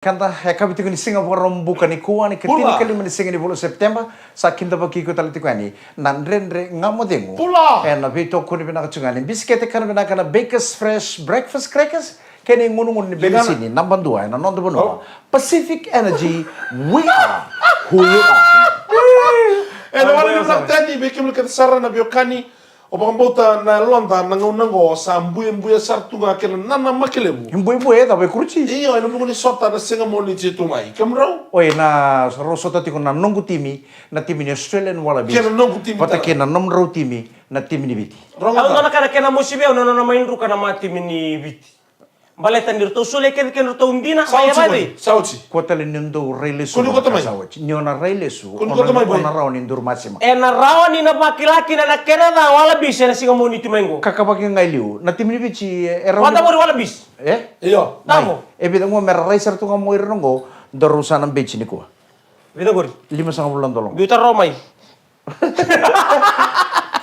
Kanta hekabiti ni Singapore rombuka ni kuani ketini kali mani singa ni 10 September sakinda baki ko taliti kwani nandrendre ngamodengu na vito ko ni bina kachungani biskete kan bina kana Bakers Fresh breakfast crackers keni ngunungun ni belisini number 2 na nondo bono Pacific Energy we are who you are wala ni tani bekim le katsara na biokani o bambota na londa na ngongo sa mbuye sartunga kena nana makelemu mbuye da be kurchi iyo eno mungoni sota na singa moni jitu mai kamrau oi na rosota tiko na nongu timi na timi ni Australian Wallabies kena nongu timi pata kena nomro timi na timi ni biti ronga na kana kena musibe ono na main ruka na ma timi ni biti baleta nirto sule ken nirto undina ya bade sauti kotale nindo relesu kuni kota mai niona relesu kuni kota mai ona raoni ndur masima na rawani na bakilaki na kena da Wallabies na singa moni timengo kakabaki ngailiu na timini bici era wanda mori Wallabies iyo tamo bida ngo mer racer tu ngamo irongo dorusana bici ni ko bida gori 5 bulan tolong biuta romai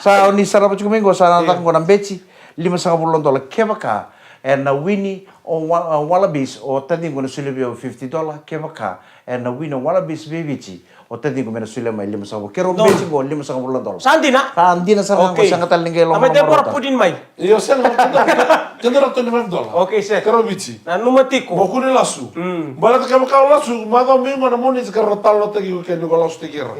sa ni sarabu kumengo sa na ngo na bici 5 bulan tolong kebaka na wini on Wallabies o tadi ngona sulebio $50 kebaka na wini Wallabies bebici o tadi ngona sulema 5 kero bici ngo 5 bulan tolong sandina sa ngo sangatal ninge lo amete por pudin mai iyo sen kendara to $5 okay se kero bici na numatiko bokune lasu bala ka makau lasu mada mingo na moni zikara talo tagi ko ken ko lasu tikira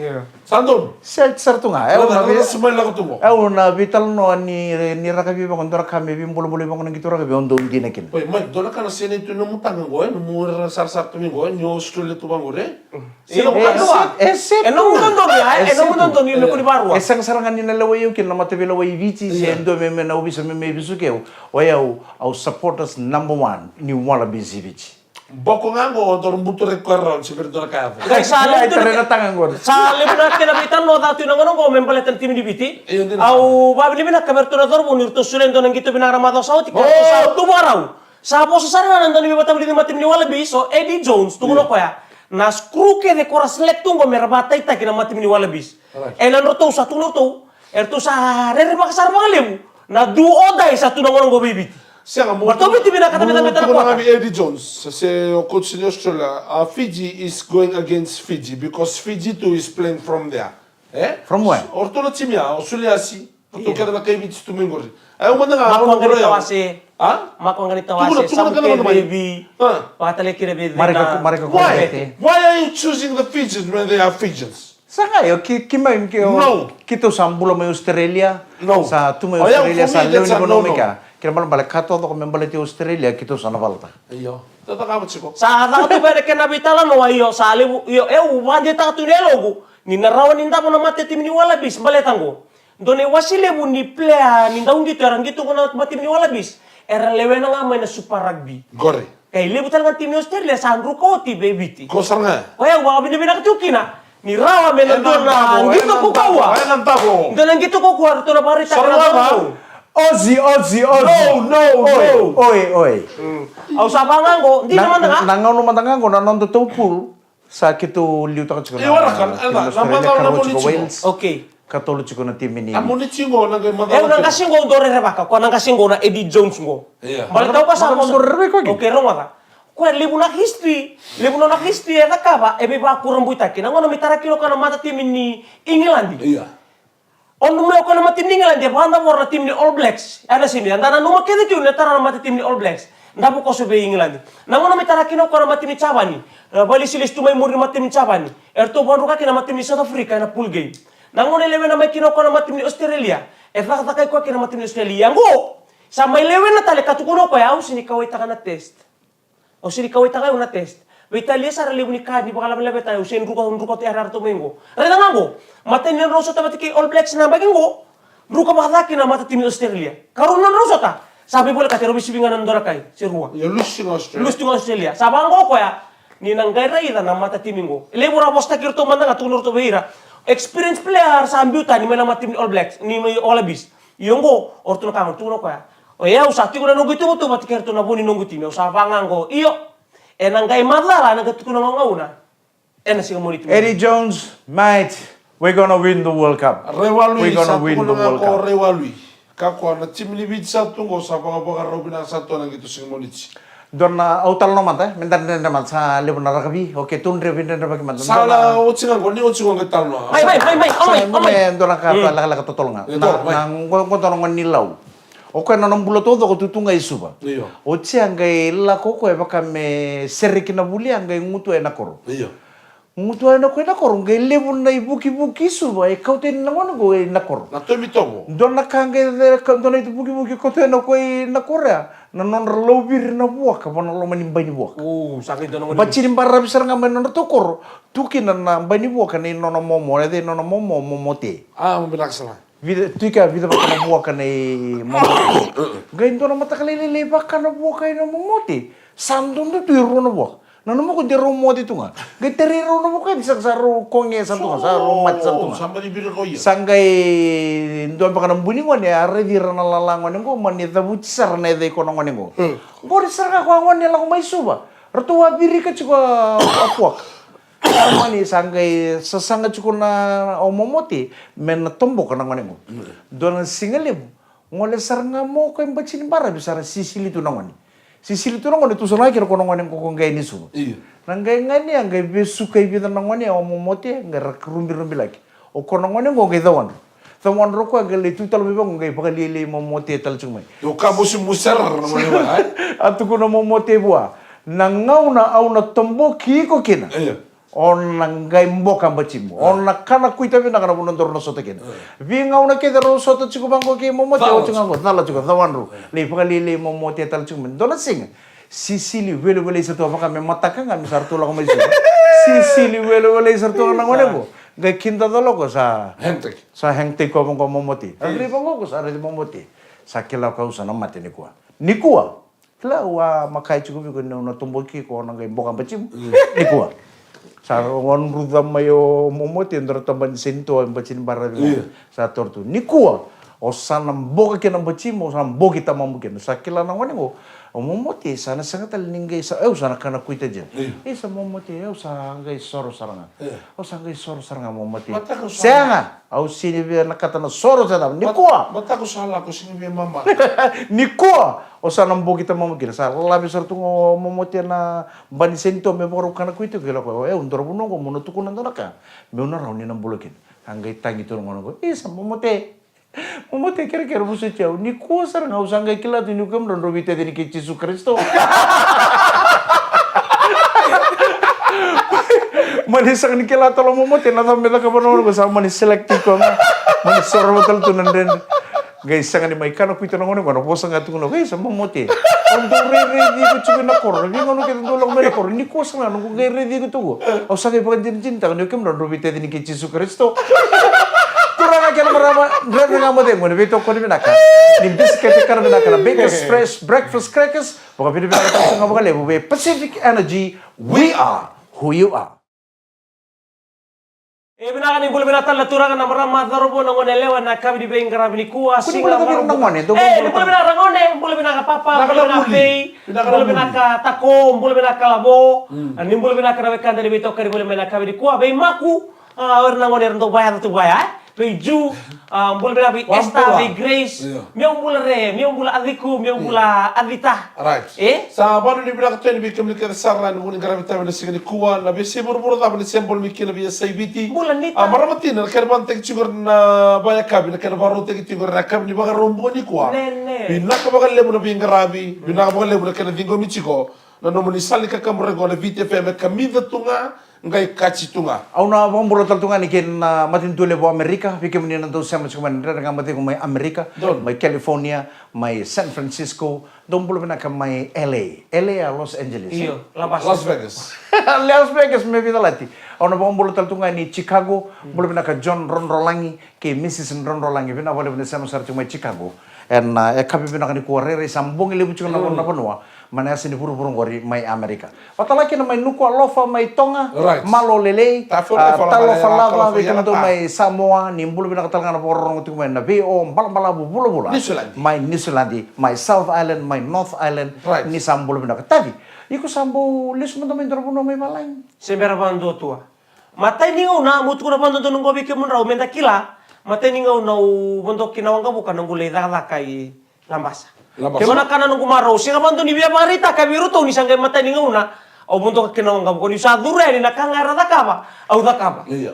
sandon sartunga na semai la kutumo na vital no ni rakabi bangon dora kami bolo bangon gitu rakabi ondo ndina kin oi mai dona kana sene tu no mutanga go no mur sar tu mingo nyo Australia tu bangore sino ka eno mundo ni no kuri barua esang sarangan ni nalawa yu kin namate bila wai vici sendo me na ubisa me bisukeu wayau au supporters number 1 ni Wallabies vici boko ngango ontor mbuto rekorron seperti dona kaya kai sale itu na tangan gor sale bina kena bitan no datu no ngono membaletan tim di biti au babli bina kamerto na dorbo nirto sulen donan gitu bina ramado sauti ka sa tu barau sa po sa sarana nandani bata bili tim ni Wallabies so Eddie Jones tu ngono koya na skru ke de kora select tu ngo merabata ita kina matim ni Wallabies enan roto sa tulo erto sa rere bakasar mangalemu na du odai sa tu ngono go bibiti sianga mo to biti bina kata beta ko na Eddie Jones se o coach in Australia Fiji is going against Fiji because Fiji too is playing from there from where orto na timia Australia si to kada na kay bits tu mingori ay umanda nga mako ngani tawase mako ngani tawase Tuguna baby patale kire baby mariko why are you choosing the Fijians when they are Fijians sanga yo kimai No. kito sambulo me Australia No. sa tu me Oh, yeah, Australia for sa me, that's a leonomika kira malam balik kato to kami balik Australia kito sana balta iyo tataka chiko sa ada tu pere kena bitala no ayo sale yo wande ta tu nelogu ni narawan inda mo na mate tim ni Wallabies baletango done wasile bu ni player ni ndaung gitu orang gitu kono tim ni Wallabies era lewena nga main super rugby gore kay lebu talaga tim ni Australia sa ruko ti baby ko sarnga oya wa bina tukina ni rawa mena dona gitu ko kawa dona gitu ko kuar to na barita kana Ozzy no oi au sabangan go di naman nga nangaw no matanga ko nanon to pool sa kito liu ta chiko Wales okay katolo chiko na tim ni amoni chingo na ngai nang kasingo dore rebaka ko nang kasingo na Eddie Jones go balita ko sa mo okay ro mata ko libu na history eta kaba ebe ba kurang buita kina ngono mitara kilo kana mata tim ni England iya on numero ko na mata tim ni England dia banda warna tim ni All Blacks ada sini andana numa kede tu na tara mata tim ni All Blacks ndapo ko sobe England na ngono mitara kilo kana mata tim ni Chabani bali silis tu mai muri mata tim ni Chabani erto bonruka kina mata tim ni South Africa na pool game na ngono lewe na mai kino kana mata tim ni Australia fa ta kai ko kina mata tim ni Australia ngo sa mai lewe na tale katukuno ko ya usini kawai takana test o sini kawai takai una test Italia sara lebu ni kadi bakala lebe tayo sen ruko te arar to mengo rena ngango mata ni roso ta matiki All Blacks na bagingo ruko bakala na mata tim Australia karuna roso ta sabi boleh katero bisibingan ndora kai sirua ya lusting Australia sabango ko ya ni nangaira ida na mata timingo lebu ra bosta kirto manda tulur to beira experience player sambiuta ni mena mata tim All Blacks ni Wallabies yongo ortuno kang tuno ko ya o ya usati ko na nunggu itu betul mati kerto na buni nunggu tim sa bangango iyo enangai madala na gatukuno ngauna si moni tim Eddie Jones mate we're gonna win the World Cup Rewalui we're gonna win the World Cup Rewalui kako na tim ni bit sa tungo sa mga robina sa to nang gitu sing monici Dona autal no mata, mentan nenda mat sa lebu narakabi. Oke, tunre vinda bagi mat. Sala ucingan ko ni ucingan ko talno. Mai, Dona ka laka totolnga. Nang ko tonong nilau. Oke nanong bulo todo ko tutunga isuba. Iyo. Oce angai la koko e baka me serikina buli angai ngutu e nakoro. Iyo. Ngutu e nakoro ngai lebu na ibuki suba e kaute nangono go e nakoro. Na to mi tomo. Dona kangai dona itu buki kaute nakoro e nakoro. Nanon relobir na buak apa nalo manimbay ni buak. Sakit dono ngoni. Bacirin para bisar ngamay nono tokor. Tukin na mbay ni buak ni nono momo ede nono momo momote. Ah, mo bilaksana. Vida tuika vida baka na buak ni momote. Gain dono mata kalilili baka na buak kay na momote. Sandon tu tuiro na buak. Nano mo ko di momote tu nga. Gain teriro na buak sa saro konge santunga sa romat santunga. Samba di biro ko iya. Sangai doon pa ka ng buningon ya are di na lalangon ngo man ita butsar na ide ko ngon ngo. Bori sar ka kwangon nila ko may suba. Ratuwa biri ka chuka apuak. Mani sangai sasanga chuko na omomoti men tombo ka ngon ngo. Doon singalim ngole sar nga mo ko imbachin bara bisara sisili tu ngon. Sisili tu ngon itu sana kira ko ngon ko ngai ni suba. Iya. Nanggai ngani angai besu kai bidan ngon ya omomoti ngai rumbi lagi. O kono ngone ngo ngai dawan. Tawan roko agale tu tal bebang ngai pakalili momote tal chumai. Yo kabo si musar na mo ba. Atu kono momote bua. Nangau na au na tombo kiko kina. Iya. On nanggai mboka mbachimo. On nakana kuita bina kana bunon dorno soto kina. Bingau na keda ro soto chiku bango ki momote o chunga ngo tala chuka tawan ro. Le pakalili momote tal chumai. Dona sing. Sisili wele sa to baka me mataka nga misar to la ko mai. Sisili wele sa to na ngone bo. Gai kinda dolo ko sa hengtek ko mong momoti. Agri pango ko sa ari momoti. Sa kila ka usa na mate ni kuwa. Ni kuwa. Kila wa makai chuko ko no tumboki ko na gai boka bachim. Ni kuwa. Sa wan rudam mayo momoti ndra tamban sinto ang bachin bara sa tortu. Ni kuwa. O sana boka kinang bachim o sana boki tamamukin. Sa kila na ngone ko. O momoti sana sangat alingay sa sana kana kuita dyan. Sa momoti sa ngay soro saranga. O sa ngay soro saranga momoti. Saya nga. Au sini biya nakata na soro sa dam. Nikua. Bata ko sala ko sini biya mama. Nikua. O sa nambo kita mamagina. Sa labi sartu ngo momoti na banisento me boro kana kuita kila ko. Undor buno ko muno tukunan doon ka. Me unaraw ni nang bulukin. Hanggang tangi to ngono ko. Sa momoti. Momote kira-kira buso ciao. Ni kusar nga usang kay kila tinukam don robite din kay Jesus Kristo. Manisang ni kila tolo momote na tambe ka bono ko sa manis select ko nga. Manis sorbotal tunan den. Guys, sangan ni may kano pito ngono ko posa nga tuno guys sa momote. Ang dore ready ko chugo na kor. Ni ngono kita tulong mere kor. Ni kusar nga nung gay ready ko tugo. O sa kay pagdinjin ta ni kam don robite din kay Jesus Kristo. Kurang aja marama, grab nga mo din mo, nabito ko ni binaka. Ni biscuit ka na binaka na Baker's Fresh Breakfast Crackers. Baka pinibinaka tayo sa nga mga level. Pacific Energy, we are who you are. Binaka ni bulu binatan laturangan na marama darobo na ngone lewa na kabi di beng karabi ni kuwa Kuni bula tabi ng ngone, ni bulu binaka ngone, bulu binaka papa, bulu binaka pay, bulu binaka tako, bulu binaka labo, ni bulu binaka na wekanda di bito kari bulu binaka kabi di kuwa, bay maku, na ngone rento bayar tu bayar. May Ju, mula bela Esta, may Grace, miyong mula re, miyong mula Adiku, miyong mula Adita. Right. Sa bano ni bila kato ni bikam ni kasaran muni garamit tayo na sige ni kuwa na bisi buru tayo ni sembol mi kina biya sa ibiti. Mula nita. Maramatin na karban tek chigur na baya kabi na karban tek chigur na kabi ni baga rombo ni kuwa. Nene. Binaka baga lemu na biya garabi, binaka baga lemu na kana dingo mi chiko. Na nomuni sali ka kamre go na VTFM kamida tunga. Ngai kaci tunga. Au na bombolo tal tunga ni ken matin tule bo Amerika, pike muni na do sama cuman nga mate ko may Amerika, may California, may San Francisco, don bolo na ka may LA Los Angeles. Iyo, Las Vegas. Las Vegas me vida lati. Au na bombolo tal tunga ni Chicago, bolo na ka John Ron Rolangi, ke Mrs. Ron Rolangi, bina bolo na sama sar may Chicago. En kapi bina ka ni kuarere sambong ile bucu na na panua. Mana sini puru-puru ngori mai Amerika. Patalaki na mai nuku alofa mai Tonga, malo lele, talo falava begitu mai Samoa, nimbulu bina katal ngana porong tu mai na BO, bala-bala bula-bula. Mai New Zealand, mai South Island, mai North Island, ni sambulu bina katavi. Iku sambu lis mo tamen terbuno mai malain. Sebera bando tua. Matai ningo na mutu na bando tu nunggu bikin mun rau menda kila. Matai ningo na bando kinawang ka bukan nunggu le dakai lambasa. Labas. Kaya mana nung kumaro, sila man to ni biya marita, kabiru to, ni sangkay mata ni ngauna, au bunto ka kinawang ko, ni sa dure, ni nakangara takaba, au takaba. Iya.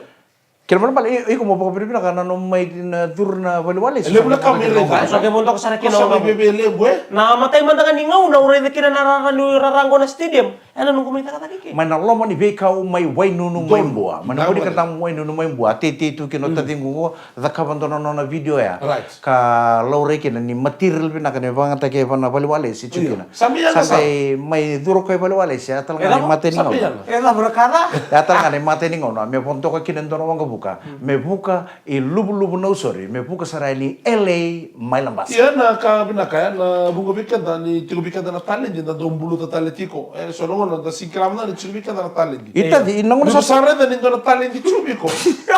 Kira mana balik, iko mo pa kapiripina karena no may na turna wali-wali. Lebu kami reda. So kaya bunto ka sa Kosa kinawang may bebe lebu na matay man tangan ni ngauna, uray na kinanararango na stadium, ano nung kumita ka takiki. Mana lo mani bekau mai wai nunu mai mbua. Mana budi kata wai nunu mai mbua. Titi tu kino tadi ngugo zakabandono na video ya. Right. Ka laure kina ni material bina kane bang take bana wali-wali si cukina. Sambil yang Sampai mai duro kai wali-wali si atal ngani mate ni Sambil ngau. yang. Ela berkata, Atal ngani mate ni ngau na me ponto ka kinen dono wanga buka. Me buka i lubu-lubu no sorry. Me buka sarali LA mai lambas. Iya na ka binakaya na bungo bikanda ni tigo bikanda na talent na dombulu ta taletiko. So no da sikram na ni tigo bikanda na talent. Ita di inong Sa sa sare da ni na talent di chubiko.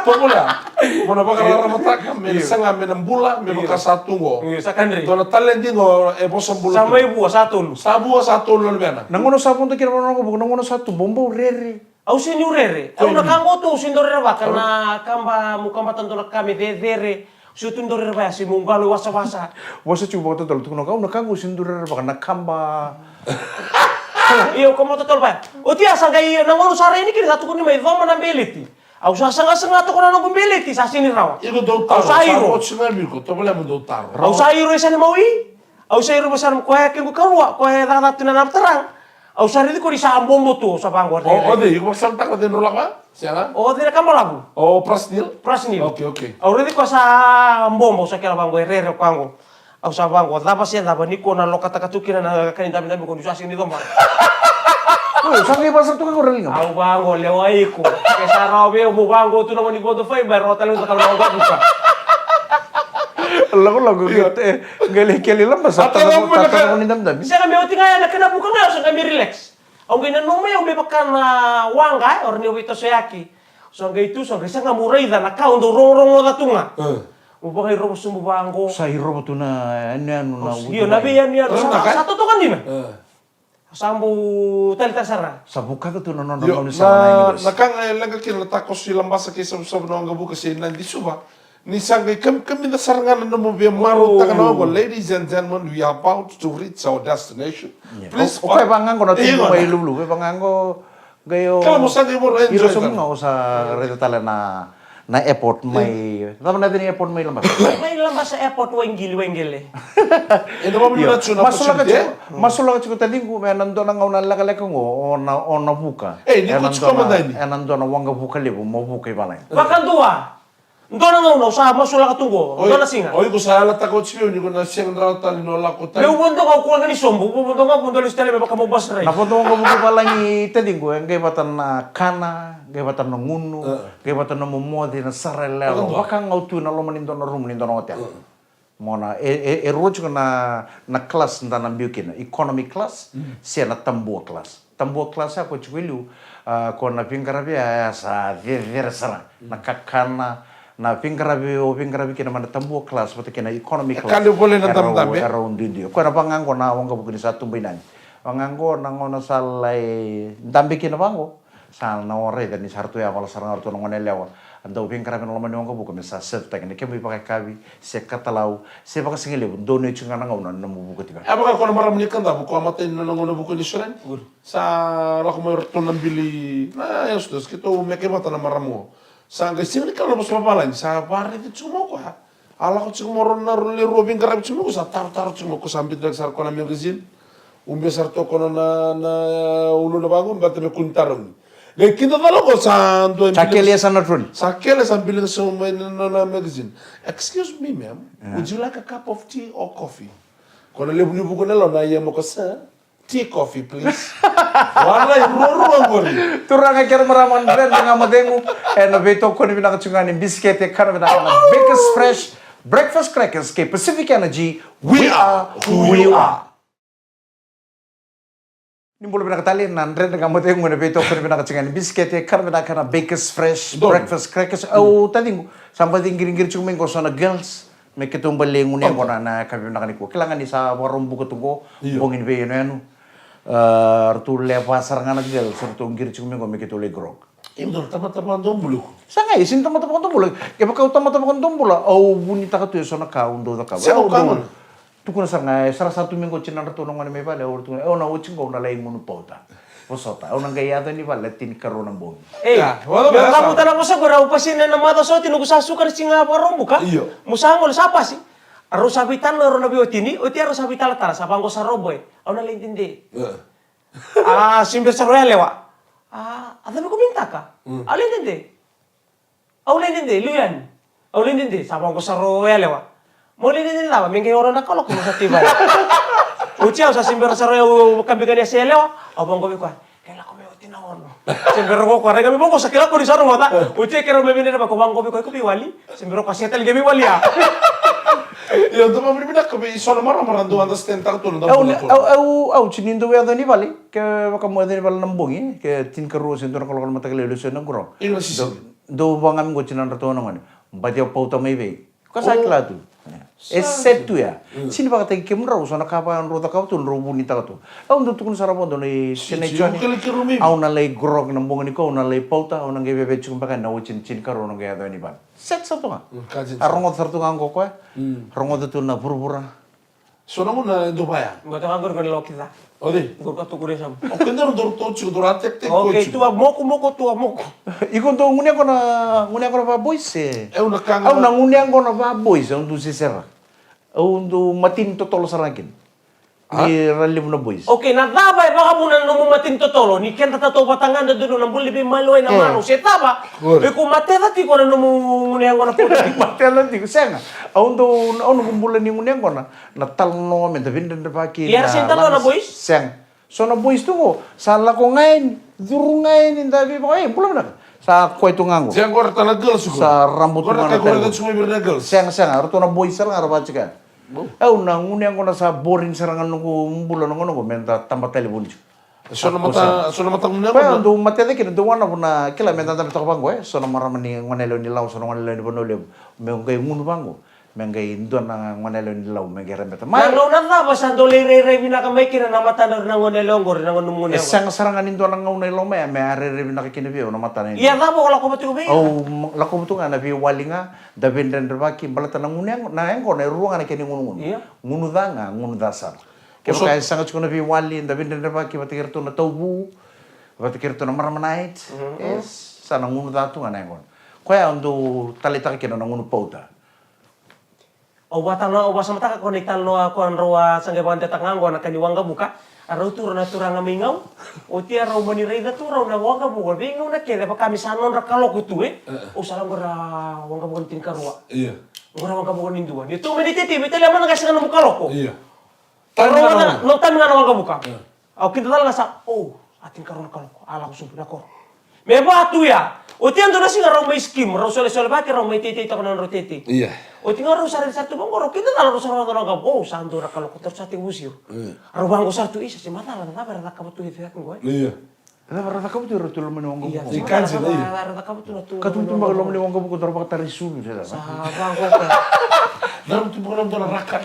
Tomola. Mona bakara ramataka me sanga me nambula me baka satungo. sa country. Dona talent di no e bosom bulu. Sa may buwa, sa tun. Sabu satu lo bena. nangono sa ponto kira wanga buka nangono satu bombo rere. Au sinurere. Au nakango tu sindorere ba kana kamba mukamba tantola kami dedere. Sutundorere ba si mungalo wasa-wasa. Wasa cuba tu tol tuno kau nak kau sindur apa nak kamba. Iyo komo totol ba. O ti asa gai nangono sare ini kiri satu kuni mai doma na beliti. Au sa sanga to kono na beliti sa sini rawa. Iko do Au taro. sairo. Sabu singa miko. Tomola mo do taro. Au sairo isa ni maui. Au sairo besar ko ya kengo karua ko ya dana tunan terang. Au sare di ko di sa ambombo tu sa bangor. Oh, de, iko salta ka den rola ba? Siapa? O di na kamalabu. Oh, prasnil. Prasni. Oke. Au redi ko sa ambombo sa kela bangor rere kwango. Au sa bangor daba sia daba ni ko na lokata katukina na kanin dami ko di sa sini doma. Oh, sangai pasar tu kau reling apa? Au bango lewa iko. Ke sarabe mo bango tu naman ni godo fiber hotel untuk kalau nggak buka. Lagu gitu gali kali lembas Atau kamu nak- kau ni dam. Bisa kami uti ngaya na kena buka na so kami relax. Au gina no me ube pakan wanga or ni ubito sayaki. So ngai tu so gisa ngamurai da na kau ndo rong da tunga. Ubo kai robo sumbu bango. Sa hiro tu na anu na. Iyo nabi yan yan. Terus nak, Satu tu kan dina. Sambu tali tasara. Sa buka tu na no Yo, ni sa na na kang laga kila takos silang basa kay sab no nga buka si nan di suba. Ni sangay kami na sarangan na mo biya maro ta kana go. Ladies and gentlemen, we are about to reach our destination. Please. Okay, pangang ko na Iyo tingko na. may lulu. Pangang ko gayo. Kala mo sangay mo enjoy Hiro ta. semua sa reta tala na airport may. Tama natin airport may lembas. May lambas sa airport wengile. Ito ba mo na tsuna Masula ka chiko tadi ko may nando na ngauna lakaleka ngo ona buka. Eh, di ko chiko manday ni. Nando na wanga buka libo mo buka ibalay. Bakan dua. Ndona ngau sa masula katungo. Ndona singa. Oy ko sa ala ta ko chiyo ni ko na siyang raw tali no la ko Leu tayo. bondo kau kulang ni sombu, bondo nga bondo listele me baka mo basray. Napunto ko buka balay tadi ko ang batan na kana, batan na ngunu, batan na mumodi na sarelelo. Baka ngautu na lo manindo na room nindo na hotel. Mona rojo na class nda na biukin economy class siya na tambua class. Tambua class ako chukwilu ko na pingkarabi sa ver sara na kakana na pingkarabi kina mana tambua class pati kina economy class. Kali boleh na damdam ya. Around dindio. Ko na pangango na wanga bukini sa tumbinan. Pangango na ngono salay dambi kina bango. Sal na ore dan ni sartu ya wala sarang artu ngone lewa. Anda upin karabi no mani wanga buku mesa serve tak ni kemi pakai kabi se katalau se pakai singile dono chunga na ngona na mu buku tiba. Apa ka ko maram ni kanda buku amatin na ngono buku ni suran. Sa la ko mo ton bili. Na ya sudah kito meke mata na maramo. Sa ga sing ni kalau bos papalan sa pare ti chumo ko ha. Ala ko chumo ron na ron le robin karab chumo ko sa tar chumo ko sambil dag sar ko na magazine. Umbe sar to ko na ulo na bangun batte me kuntarong. Gay kita talo ko sa do Chakelia sana trun. Sakele sambil na magazine. Excuse me, ma'am. Would you like a cup of tea or coffee? Kono lebu ni buku nelo na yemo ko sa tea coffee please. Wala roro ngori. Turang kira maraman brand nga madengu na beto ko ni binakachungan ni biscuit kana binakana Baker's Fresh Breakfast Crackers kay Pacific Energy. We are who we are. Ni bolo binakatali na brand nga madengu na beto ko ni binakachungan ni biscuit kana binakana Baker's Fresh Breakfast Crackers. Oh, tadi sampai tinggiring-giring cuming ko sa na girls. May kitumbali ngunya ko na kami nakaniko. Kailangan ni sa warumbu ko tungo. Bungin ba yun ano. Rtule pasar nga nagal. Sarto ngir cuming ko may kituli grog. Imdor tama-tama dombulu. Sanga isin tama-tama kong tumbula. Kaya baka tama-tama kong tumbula. Oh, bunita ka tuyo so na kaun do na ka. Siya ko kangon. tukuna sarnga salah satu minggu cina ratonongan me vale or tukuna na uchin ko na lai munu pauta posota o nang gaya ni vale tin karona bong wala ba kamu tanah mo sa gura upasin na mata so tinugo sa sukan singa parong buka musangol sapa sih arus habitan lo na biotini oti arus habitan tara sa bangko sa roboy na lintindi simber sa royal lewa ada ko minta ka alin hindi luyan alin hindi sa bangko sa royal lewa mo lintindi lama mingay orang na kalok mo sa tibay uciau sa simber sa royal kambigan ya selewa abang ko ko kaya ko may tinawon simber ko ko kami mo ko sa kila ko di sarong mata uci kero may binira ba ko bang ko ko wali simber ko siya talaga may wali Io dopo prima che sono maramaran do understand tanto non au chinindo ya ni vale ke kamu ada ni vale nambungi ke tin keru sen kalau mata kali lu sen ngro do bangam go chinan rato nang badia pauta mai be ko sa kala tu exceto ya sini ba kata ke mra usana kapa rota kau tu ro bonita tu au ndo tukun sarabon do ni sene choni au na lei grog nambungi ko na lei pauta au nang gebe chum ba na chin karo nang ga ni ban set satu nga arongot sartu nga ko ko rongot tu na burbura sono una dobaya ngoto anggur ko lo kita odi gor ka tu gure sam o kendo do to chu do ratek te ko tu moko iko to ngunya ko na ba boys è una kanga au na ngunya ko na ba boys on tu sisera au ndu matin to tolo sarakin ni ralim na boys okay na dabay baka muna no matin to tolo ni kenta to batangan do na bulli be maloy na mano setaba e ko mateda ti ko no ngunya ko na puti matela ti senga au ndu au no bulla ni ngunya ko na talno men da vinden da paki iya sentalo na boys seng so na boys tu ko sala ko ngain duru ngain inda bi ko bulan na sa ko itu ngango seng gor tanah girls sa rambut mana gor ka sumi bir girls seng arto na boys sala arba chika au na ngunya ko na sa boring sarangan ko bulan ngo menta tambah telepon sono mata ngunya ko do matede ke do wana na kila menta tambah to bango sono maramani ngonelo ni law sono ngonelo ni bonole me ngai ngunu bango mengai indon na ngonelo ni law me gere meta mai no na ba sa do le re bina ka mai kira na mata na ngonelo ngor na ngonum ngone sang sarangan indon na ngonelo me are re bina ka kini bio na mata na iya na ba ko betu be au la ko betu na bi walinga da benden baki balata na ngunya na engo na ruanga na kini ngunu ngunu danga ngunu dasar ke kaya sangat kuna bi wali da benden baki batikir tu na tobu batikir tu na marmanait es sana ngunu datu na engo kaya ndo talita kina na ngunu pauta obatan no obasa mata ka konektan no ako an roa sangge bante tangango na kaniwanga buka aro tur na turanga mingau o ti aro mani reida tur na wanga buka bingo na kede pa kami sanon ra kalo kutu o salang gora wanga buka tin karua iya gora wanga buka ninduan itu medite ti bitele mana kasi kana buka loko iya taro na no tan nga wanga buka au kita dal ngasa atin karuna kaloko ala ko sumpina ko me batu ya o ti ando na singa ro may skim ro sole ba ke ro may titi to kana ro titi iya o tinga ro sare satu bang ro kita dalo sare ro sando ra kalau kotor sate usir ro bang satu isa si mata la na berada ka betu itu ko iya na berada ka betu ro tulo meni wanga iya buko ikan sih iya berada ka betu tu katutu ba lo meni wanga buko ro ba tari sulu sa bang ko ka dalam tu bukan dalam rakat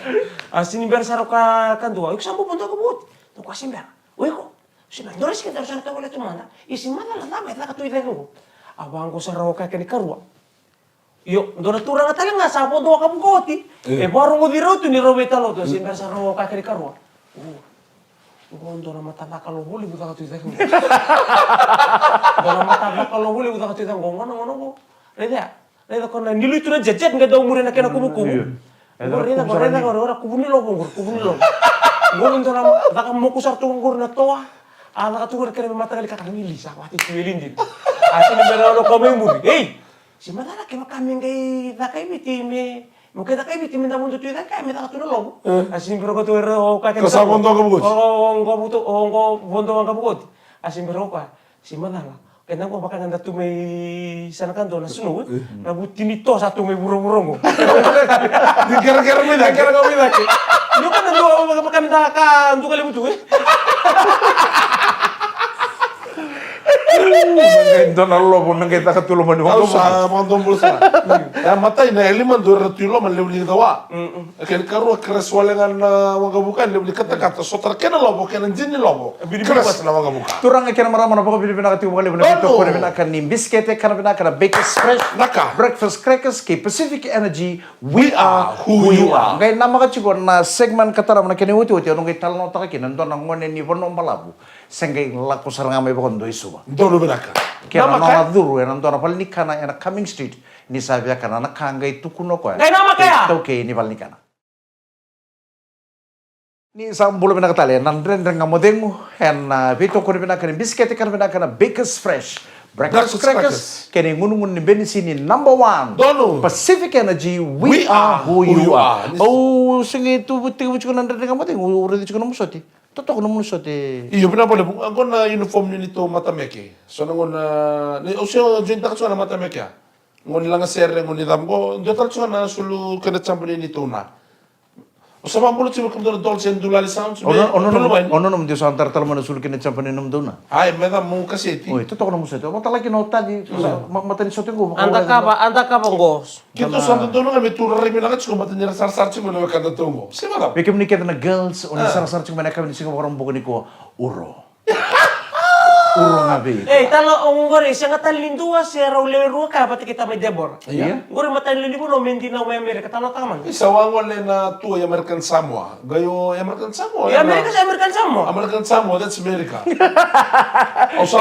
asini ber saro ka kan dua ik sambo punto ko but to ko simber we ko simber dores ke dar saro ta wala tu mana isi mata la na berada ka tu itu ko abang ko saro ka ni karua yo ndona turang atale nga sapo do ka bugoti e baru mo diro tu ni robeta lo to sin versa ro ka kari karwa ndona mata na kalau huli buta ka tu ita ndona mata na kalau huli buta ka tu ita ngono reda ko na nilu tu na jejet nga daw mure na kena kubuku reda ko ora kubuni lo ndona da ka mo kusar tu ngor na toa ala ka tu kare mata kali ka ngili sa wati tuelindi asini berano ko may muri hey si madala ke kami ngai dakai biti me mungkin dakai biti minta mundu tu dakai minta katu nolong asin biro ko tu ero ka ke sa bondo ka bugot ngo bondo ka bugot asin biro ka si madala kena ko baka nganda tu may sana kan do na sunu na butini to satu may buro-buro mo di kira-kira mi dak yo kan do baka minta ka ndu kali butu Nangay doon ang lobo, nangay takatulo man Kalau yung sa mga tombol sa. Ya matay na eliman do retilo man lebli dawa. Ken karu kres walengan mga bukan lebli kata-kata so terkena lobo ken jini lobo. Kres na mga buka. Turang ikan marama na pagkabili pinakati mo kalibin na ito Ano? ko na pinaka ni biskete ka na pinaka na Baker's Fresh Naka. Breakfast Crackers kay Pacific Energy we are who you are. Ngay na makachiko na segment katara na kiniuti-uti anong kay talong taka kinando nang ngone ni Bono Malabu sengay lako sarang may bakon do isuba. Dono benaka. Kaya Nama na duru yan ang doon pal nikana yan coming street ni sabi ka na nakangay tukuno ko. Ngay nama kaya? Ito kay ni pal nikana. Ni sa bulo pinakatali nandren nga modeng and vito ko ni pinaka ni biskete ka na pinaka na Baker's Fresh Breakfast Breakfast Crackers kaya ngunungun ni benisi ni number 1 Dono. Pacific Energy we are who you are. Oh sige tu buti ko nandren nga modeng uri ko na musoti. Totoo ko na musoti. Iyo pinapala po ako na uniform ni nito matameke. So nangon na ni osyo joint ka na matameke. Ngon lang ser ngon ni dam ko dotal na sulu kana champo ni nito na. O sa mga bulot siya kumdala dolce and dulali sounds. Ono nom Dios antar tal mana sulkin na champagne nom do na. Ay, medam mo kasi ti. Oy, totoo ko na musoti. Matala kinota di mata ni sote ko. Anda ka ba ngos? Kito sa tuntungan may tura rin lang at sumat niya sar-sar siya mo na tungo. Si madam. Bikim ni kita na girls, o ni sarang-sarang cing manaka ni singa orang bukan ko uro. Uro nga be. Talo ang ngori, siya nga talindua, siya raw leruwa ka, pati kita may debor. Iya. Ngori matalindi mo, no, hindi na may Amerika, talo taman. Isa wangon le na tu American Samoa. Gayo American Samoa. Amerika sa American Samo. American Samoa, that's America. O sa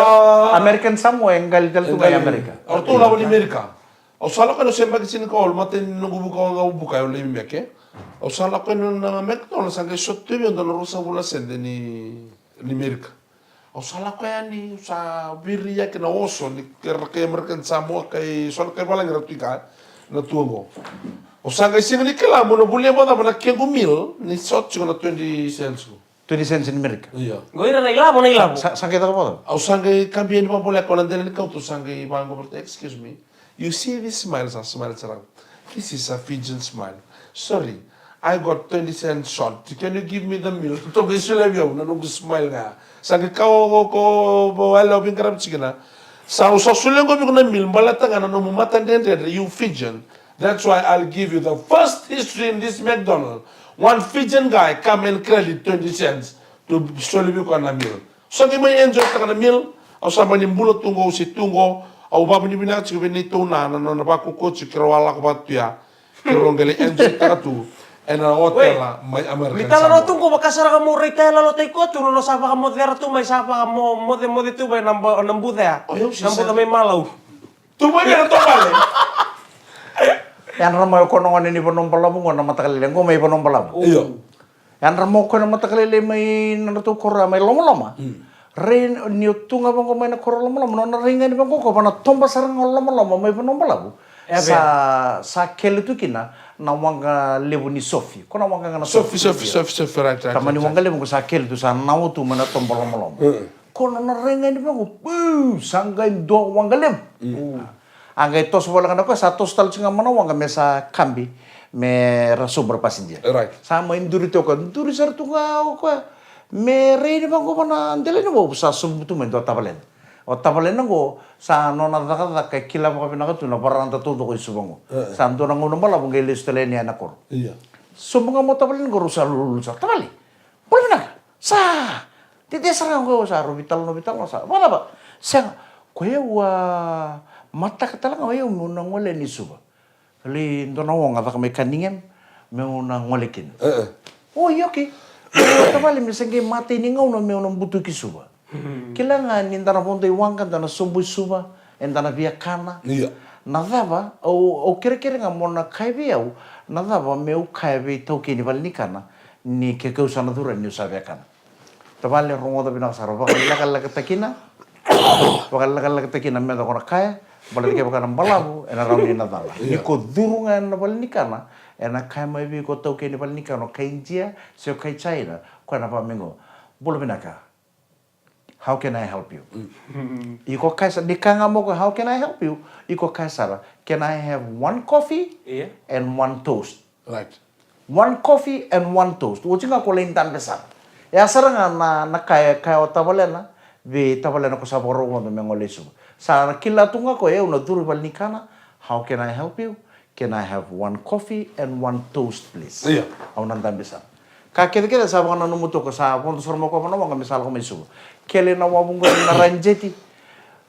American Samoa yang gal tu kay Amerika. O tu lawan Amerika. O sa lako no siyempre kasi ko matin nugubuka nga ubuka yung limeke. O sa lako no na McDonald's ang shot TV on rusa wala sende ni Amerika. O sa lako yan ni sa biriya kina oso ni kay American Samoa kay so kay wala nga tuika na tuongo. O sa kay singa ni kala mo no bulia mo na kengo mil ni shot na 20 cents. 20 cents in Amerika. Iya. Ngori na ilabo, na ilabo. Sa kita ko. O sangay kambiyan pa pala ko nandun ka to sangay bango but excuse me. You see this smile sa smile sarang. This is a Fijian smile. Sorry. I got 20 cents short. Can you give me the meal? To be sure you na nung smile nga. Sangay ka ko wala bin karam chikina. Sa ususulan ko na meal balata nga na mumatan din you Fijian. That's why I'll give you the first history in this McDonald's. One Fijian guy come and credit 20 cents to solve ko na meal. So may enjoy ka na meal. Au sa mani bulot tungo si tungo. Au baba ni bina chike bini tuna na ba ko ko chike wala ko batia. Kiro ngeli enjoy ka tu. And a hotel may American. Litala no tungko makasara ka mo retail lo tay ko tuno no sapa ka mo dera tu may sapa ka mo mode tu may nambude ya. Nambude may malaw. Tumay na to pale. Yan ramay ko nung ano ni Bonong Palabu ko na matakalilin ko may Bonong Palabu. Iyo. Yan ramay ko na matakalilin may narutukura may loma-loma. Rin niyo tunga bang ko may nakura loma-loma no naringan bang ko pa na tomba sarang loma-loma may Bonong Palabu. Sa kelitu kina na wanga lebu ni Sophie. Ko na wanga na Sophie right. Tamani wanga lebu ko sa kelitu sa nawutu mana tomba loma-loma. Ko na naringan bang ko. Sanggay do wanga lebu. Angay tos wala kana ko sa tos tal singa mana wanga mesa kambi me raso berpasindia. Right. Sama induri to ko induri sar tu ko me reini bang ko na andele no sa sumbutu men do tabalen. O tabalen ngo sa nona daka kay kila mo na to na parang tatudo ko isubango. Sa ando nang uno bala bang listele ni anakor. Iya. Sumbanga mo tabalen ko rusa lulu sa tabali. Boleh na. Sa titi sarang ko sa rubital no sa. Wala ba? Sa kuya mata katalang ayo muna ngole ni suba. Kali ndo na wong ata kami kaningem muna ngolekin. Oh iya okay. Tabali misange mati ni ngaw na muna butu ki suba. Kailangan ninda na punta iwangkan na subu suba enda na via kana. Iya. Nadaba o kira-kira nga mona kaibiaw nadaba meu kaibi toki ni bal ni kana ni kekau sana dura ni usabia kana. Tabali rongo da binasara bakal takina. Bakal takina meda kona kaya. Balik ke bakal balabu, ena rauni nadala. Niko durungan na balik nikana, ena kai mai bi ko tau ke ni balik nikana kai India, seo kai China, ko na pa mengo. Bolo binaka. How can I help you? Iko kai sa dikanga mo ko how can I help you? Iko kai sara, can I have one coffee and one toast? Right. One coffee and one toast. Uci nga ko lain tan besar. Ya sarang na kaya otabalena. vi tavale na ko sa boro mo me ngolesu. Sa kila tunga ko una duru balnikana. How can I help you? Can I have 1 coffee and 1 toast, please? Iya. Au nandang bisa. Ka kete sa mga nanumuto ko sa ponto sormo ko mo nga misal ko misu. Kele na wabung ko na ranjeti.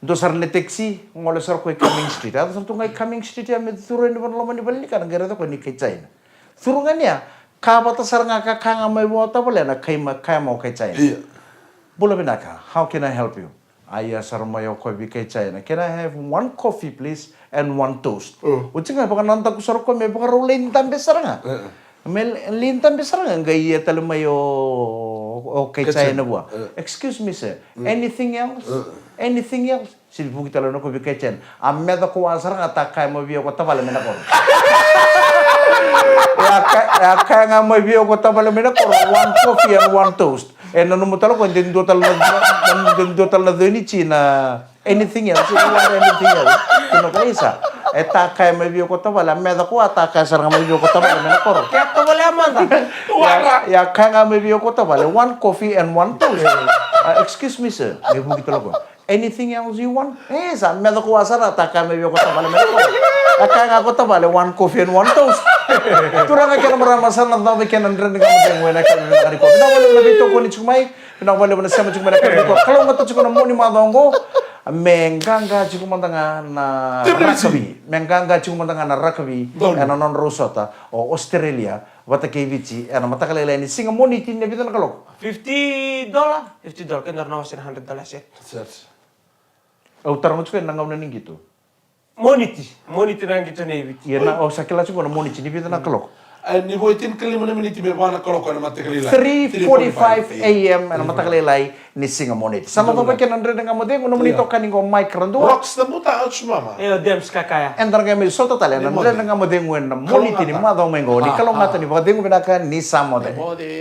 Do sar le taxi ngole sar ko coming street. Ada sar tungai coming street ya me turu ni ban lomani balni kan gara ko ni kai chain. Turungan ya ka bata sar nga ka kanga mai wota bole na kai ma kai chain. Iya. Bula binaka, how can I help you? Aya sar mayo ko bi kai chain. Can I have 1 coffee please and 1 toast? Uci nga baka nanta ko sar ko me baka rolin tambe sar nga. Mel lintan besar nga gaya talo mayo okay chain na buwa. Excuse me sir, anything else? Anything else? Silbu kita lo no ko bi kai chain. Amme da ko asar nga takay mo biyo ko tabale mena ko. Ya kaya nga mo biyo ko tabale mena ko 1 coffee and 1 toast. Nanu mo talo ko din do tal na deni china. Anything else? Anything else? Kuno ka isa. Takay mo biyo ko tabale me da ko atakay sar nga mo biyo ko tabale mena ko. Kaya to wala man. Ya kaya nga may biyo ko tabale 1 coffee and 1 toast. Excuse me sir. May bugi talo ko. Anything else you want? Sa me da ko asar atakay may biyo ko tabale mena ko. Kaya nga ko tabale 1 coffee and 1 toast. Turang ka maramasan na daw kaya nandren nga mo ding wala ka ni ko. Pinawala na bito ko ni chumay. Pinawala na sama chumay na ko. Kalau nga to chiko na mo ni madongo. Mengganga chiko mandanga na rugby. Mengganga chiko mandanga na rugby. Ano non rosota o Australia. Wata kevici. Ano matakalala ni singa mo ni tin na bito na kalok. $50. $50 kan na wasin $100 ya. Utara mo chiko nangaw na ning gitu. Moniti nang gitu nih. Iya na o sakila chiko na moniti ni bito na kalok. Ni boitin kalima na miniti me bana kaloko na matakalila. 3:45 a.m. ano matakalilay ni singa monit. Sama to pagyan andre nga mo ding uno monito kaningo mic rando. Rocks na buta out mama. Dems kakaya. Endar nga mi soto tale andre nga mo ding wen na moniti ni mado mengo ni kalong ngata ni bading binaka ni samo de. Mode.